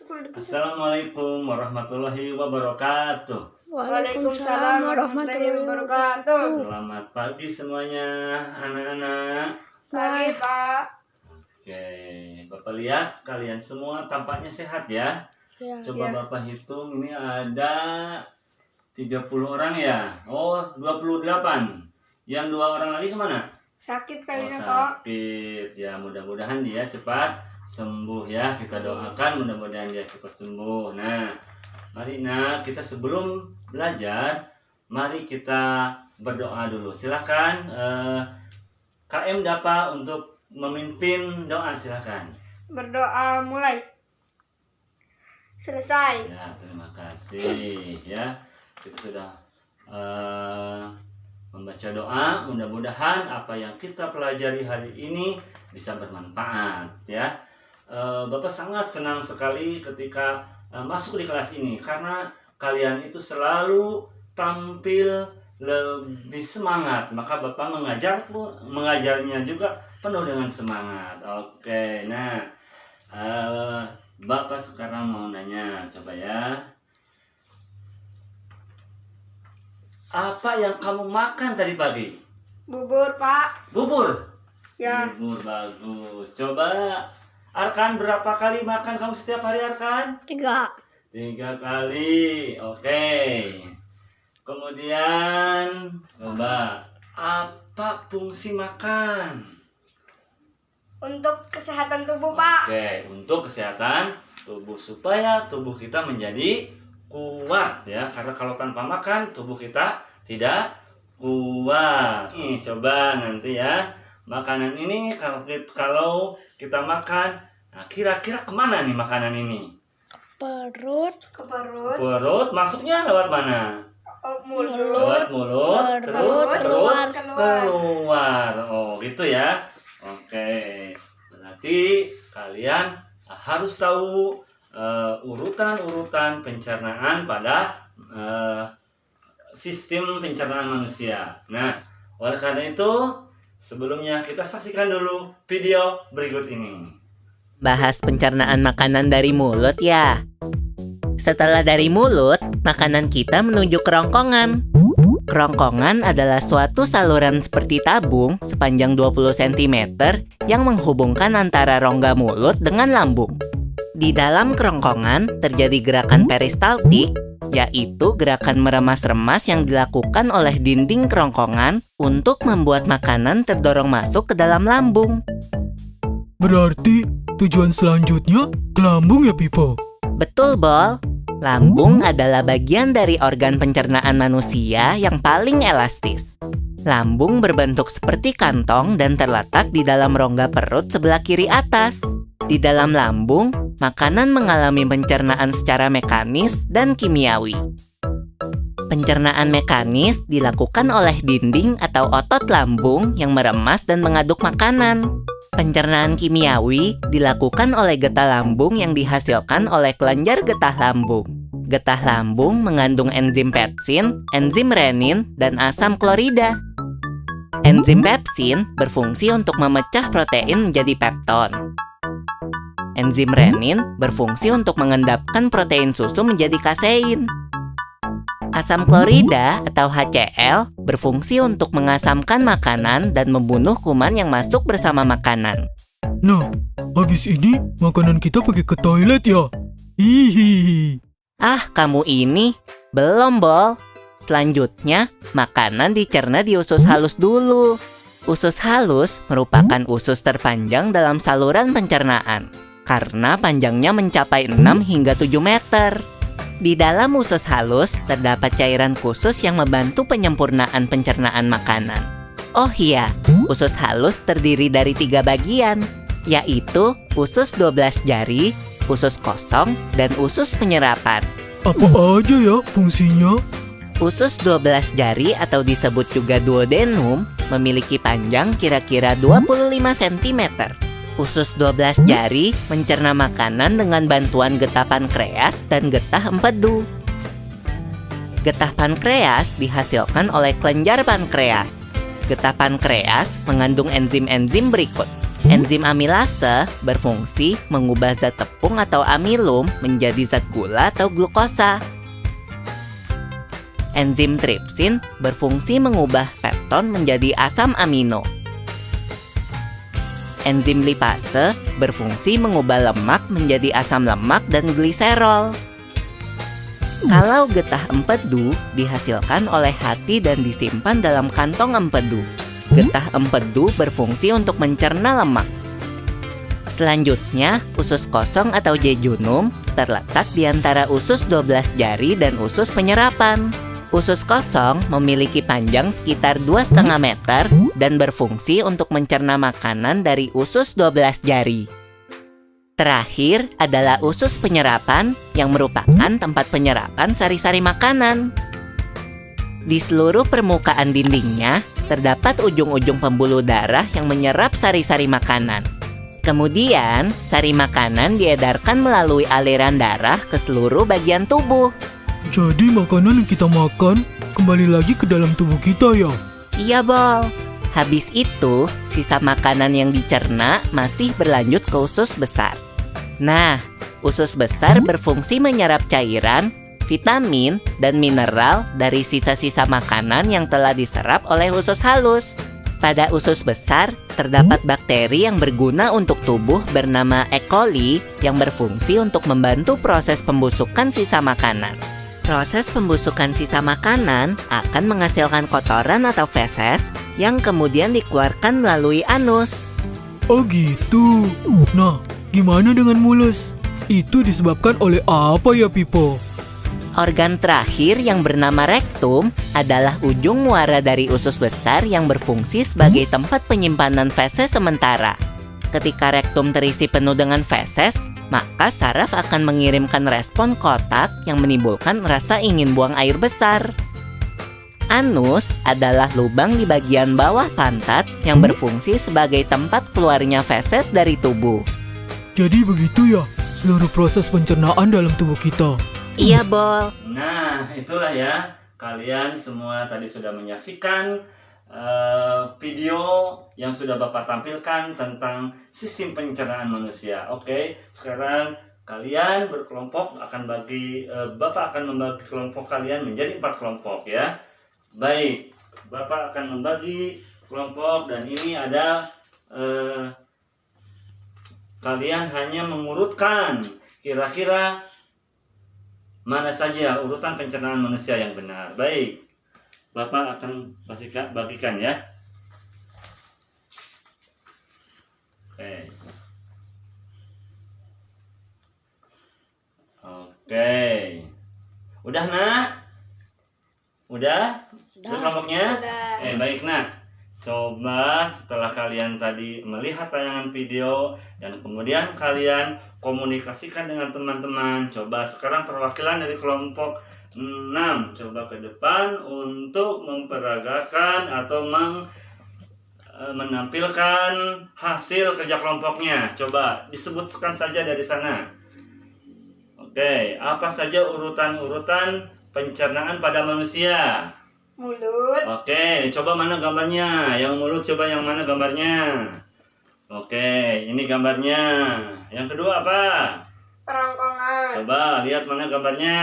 Assalamualaikum warahmatullahi wabarakatuh. Waalaikumsalam warahmatullahi wabarakatuh. Selamat pagi semuanya anak-anak. Pagi, Pak. Oke, Bapak lihat kalian semua tampaknya sehat ya. Coba Ya. Bapak hitung, ini ada 30 orang ya. Oh, 28. Yang 2 orang lagi kemana? Sakit Oh, kayaknya, Pak. sakit. Ya, mudah-mudahan dia cepat sembuh ya. Kita doakan mudah-mudahan dia cepat sembuh. Nah, mari kita sebelum belajar, mari kita berdoa dulu. Silakan KM Dapa untuk memimpin doa, silakan. Berdoa mulai. Selesai. Ya, terima kasih ya. Kita sudah membaca doa. Mudah-mudahan apa yang kita pelajari hari ini bisa bermanfaat ya. Bapak sangat senang sekali ketika masuk di kelas ini karena kalian itu selalu tampil lebih semangat. Maka Bapak mengajarnya juga penuh dengan semangat. Oke, nah Bapak sekarang mau nanya, coba ya. Apa yang kamu makan tadi pagi? Bubur, Pak. Bubur? Ya. Bubur, bagus. Coba Arkan, berapa kali makan kamu setiap hari, Arkan? 3. 3 kali. Oke. Kemudian coba, apa fungsi makan? Untuk kesehatan tubuh, Pak. Oke, untuk kesehatan tubuh supaya tubuh kita menjadi kuat ya. Karena kalau tanpa makan tubuh kita tidak kuat. Nih, coba nanti ya. Makanan ini kalau kita makan, nah kira-kira kemana nih makanan ini? Perut. Ke perut. Perut, masuknya lewat mana? Mulut. Lewat mulut, terus keluar. Oh, gitu ya. Oke. Berarti kalian harus tahu urutan-urutan pencernaan pada sistem pencernaan manusia. Nah, oleh karena itu, sebelumnya kita saksikan dulu video berikut ini. Bahas pencernaan makanan dari mulut ya. Setelah dari mulut, makanan kita menuju kerongkongan. Kerongkongan adalah suatu saluran seperti tabung sepanjang 20 cm yang menghubungkan antara rongga mulut dengan lambung. Di dalam kerongkongan terjadi gerakan peristaltik, yaitu gerakan meremas-remas yang dilakukan oleh dinding kerongkongan untuk membuat makanan terdorong masuk ke dalam lambung. Berarti tujuan selanjutnya ke lambung ya, Pipo? Betul, Bol. Lambung adalah bagian dari organ pencernaan manusia yang paling elastis. Lambung berbentuk seperti kantong dan terletak di dalam rongga perut sebelah kiri atas. Di dalam lambung, makanan mengalami pencernaan secara mekanis dan kimiawi. Pencernaan mekanis dilakukan oleh dinding atau otot lambung yang meremas dan mengaduk makanan. Pencernaan kimiawi dilakukan oleh getah lambung yang dihasilkan oleh kelenjar getah lambung. Getah lambung mengandung enzim pepsin, enzim renin, dan asam klorida. Enzim pepsin berfungsi untuk memecah protein menjadi pepton. Enzim renin berfungsi untuk mengendapkan protein susu menjadi kasein. Asam klorida atau HCl berfungsi untuk mengasamkan makanan dan membunuh kuman yang masuk bersama makanan. Nah, habis ini makanan kita pergi ke toilet ya? Hihihi. Ah, kamu ini belum, Bol. Selanjutnya, makanan dicerna di usus halus dulu. Usus halus merupakan usus terpanjang dalam saluran pencernaan karena panjangnya mencapai 6 hingga 7 meter. Di dalam usus halus terdapat cairan khusus yang membantu penyempurnaan pencernaan makanan. Oh iya, usus halus terdiri dari 3 bagian, yaitu usus 12 jari, usus kosong, dan usus penyerapan. Apa aja ya fungsinya? Usus 12 jari atau disebut juga duodenum memiliki panjang kira-kira 25 cm. Usus 12 jari mencerna makanan dengan bantuan getah pankreas dan getah empedu. Getah pankreas dihasilkan oleh kelenjar pankreas. Getah pankreas mengandung enzim-enzim berikut: Enzim amilase berfungsi mengubah zat tepung atau amilum menjadi zat gula atau glukosa. Enzim tripsin berfungsi mengubah pepton menjadi asam amino. Enzim lipase berfungsi mengubah lemak menjadi asam lemak dan gliserol. Kalau getah empedu dihasilkan oleh hati dan disimpan dalam kantong empedu. Getah empedu berfungsi untuk mencerna lemak. Selanjutnya, usus kosong atau jejunum terletak di antara usus 12 jari dan usus penyerapan. Usus kosong memiliki panjang sekitar 2,5 meter dan berfungsi untuk mencerna makanan dari usus 12 jari. Terakhir adalah usus penyerapan yang merupakan tempat penyerapan sari-sari makanan. Di seluruh permukaan dindingnya terdapat ujung-ujung pembuluh darah yang menyerap sari-sari makanan. Kemudian, sari makanan diedarkan melalui aliran darah ke seluruh bagian tubuh. Jadi makanan yang kita makan kembali lagi ke dalam tubuh kita ya? Iya, Bol. Habis itu, sisa makanan yang dicerna masih berlanjut ke usus besar. Nah, usus besar berfungsi menyerap cairan, vitamin, dan mineral dari sisa-sisa makanan yang telah diserap oleh usus halus. Pada usus besar, terdapat bakteri yang berguna untuk tubuh bernama E. coli yang berfungsi untuk membantu proses pembusukan sisa makanan. Proses pembusukan sisa makanan akan menghasilkan kotoran atau feses yang kemudian dikeluarkan melalui anus. Oh gitu. Nah, gimana dengan mulus? Itu disebabkan oleh apa ya, Pipo? Organ terakhir yang bernama rektum adalah ujung muara dari usus besar yang berfungsi sebagai tempat penyimpanan feses sementara. Ketika rektum terisi penuh dengan feses, maka saraf akan mengirimkan respon kotak yang menimbulkan rasa ingin buang air besar. Anus adalah lubang di bagian bawah pantat yang berfungsi sebagai tempat keluarnya feses dari tubuh. Jadi begitu ya, seluruh proses pencernaan dalam tubuh kita. Iya, Bol. Nah, itulah ya. Kalian semua tadi sudah menyaksikan video yang sudah Bapak tampilkan tentang sistem pencernaan manusia. Oke, sekarang kalian berkelompok Bapak akan membagi kelompok kalian menjadi 4 kelompok ya. Baik, Bapak akan membagi kelompok dan ini ada kalian hanya mengurutkan kira-kira mana saja urutan pencernaan manusia yang benar. Baik, Bapak akan bagikan ya. Oke. Udah, Nak? Udah kelompoknya? Udah. Baik, Nak. Coba setelah kalian tadi melihat tayangan video dan kemudian kalian komunikasikan dengan teman-teman, coba sekarang perwakilan dari kelompok 6 coba ke depan untuk memperagakan atau menampilkan hasil kerja kelompoknya. Coba disebutkan saja dari sana. Oke, apa saja urutan-urutan pencernaan pada manusia? Mulut. Oke, coba mana gambarnya? Yang mulut coba yang mana gambarnya? Oke, ini gambarnya. Yang kedua apa? Kerongkongan. Coba lihat mana gambarnya.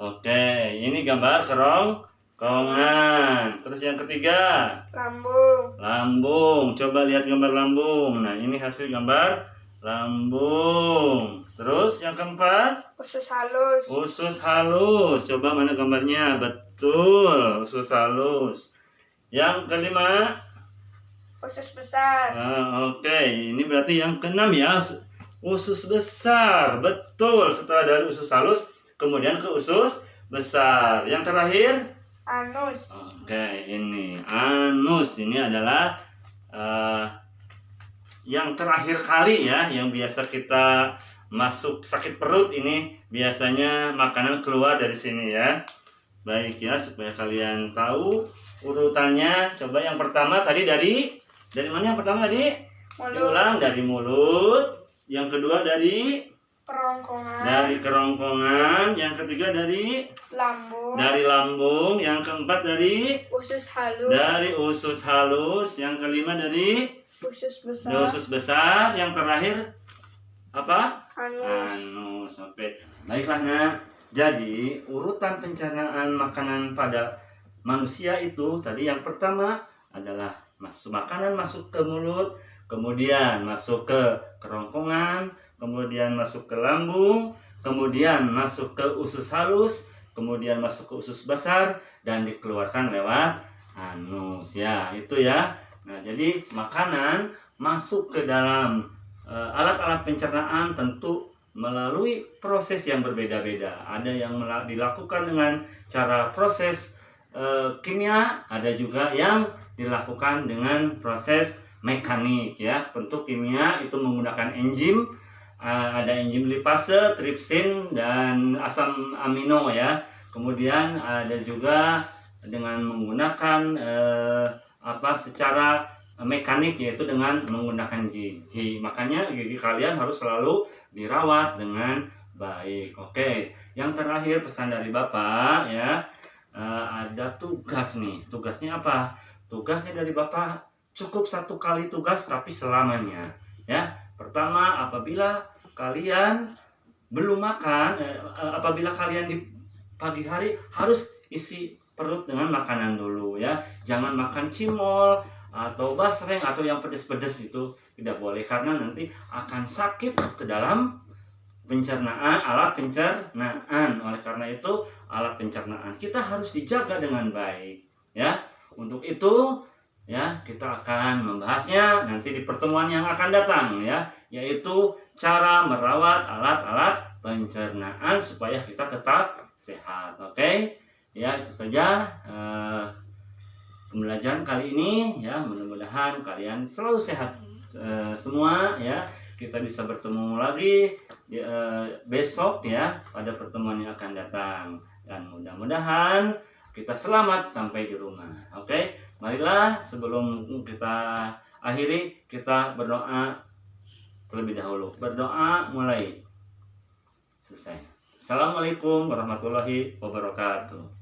Oke, ini gambar kerongkongan. Terus yang ketiga? Lambung. Lambung. Coba lihat gambar lambung. Nah, ini hasil gambar lambung. Terus yang keempat? Usus halus. Usus halus. Coba mana gambarnya? Betul, usus halus. Yang kelima? Usus besar. Oke, ini berarti yang keenam ya. Usus besar. Betul, setelah dari usus halus kemudian ke usus besar. Yang terakhir? Anus. Oke, ini anus. Ini adalah yang terakhir kali ya, yang biasa kita masuk sakit perut, ini biasanya makanan keluar dari sini ya. Baik ya, supaya kalian tahu urutannya. Coba yang pertama tadi dari mana yang pertama tadi? Mulut. Diulang, dari mulut. Yang kedua dari Kerongkongan. dari kerongkongan. Yang ketiga dari Lambung. lambung. Yang keempat dari Usus halus. usus halus. Yang kelima dari usus besar, usus besar, yang terakhir apa? anus. Anus. Oke. Baiklah, Nak. Jadi, urutan pencernaan makanan pada manusia itu tadi yang pertama adalah makanan masuk ke mulut, kemudian masuk ke kerongkongan, kemudian masuk ke lambung, kemudian masuk ke usus halus, kemudian masuk ke usus besar dan dikeluarkan lewat anus ya. Itu ya. Nah, jadi makanan masuk ke dalam alat-alat pencernaan tentu melalui proses yang berbeda-beda. Ada yang dilakukan dengan cara proses kimia, ada juga yang dilakukan dengan proses mekanik ya. Tentu kimia itu menggunakan enzim, ada enzim lipase, tripsin dan asam amino ya. Kemudian ada juga dengan menggunakan secara mekanik, yaitu dengan menggunakan gigi. Makanya gigi kalian harus selalu dirawat dengan baik. Oke, yang terakhir pesan dari Bapak ya, ada tugas nih. Tugasnya apa? Tugasnya dari Bapak cukup 1 kali tugas tapi selamanya ya. Pertama, apabila kalian belum makan, apabila kalian di pagi hari harus isi perut dengan makanan dulu ya. Jangan makan cimol atau basreng atau yang pedes-pedes, itu tidak boleh karena nanti akan sakit ke dalam pencernaan, alat pencernaan. Oleh karena itu alat pencernaan kita harus dijaga dengan baik ya. Untuk itu ya, kita akan membahasnya nanti di pertemuan yang akan datang ya, yaitu cara merawat alat-alat pencernaan supaya kita tetap sehat. Oke ya, itu saja pembelajaran kali ini ya. Mudah-mudahan kalian selalu sehat semua ya. Kita bisa bertemu lagi besok ya, pada pertemuan yang akan datang, dan mudah-mudahan kita selamat sampai di rumah. Oke, marilah sebelum kita akhiri kita berdoa terlebih dahulu. Berdoa mulai selesai. Assalamualaikum warahmatullahi wabarakatuh.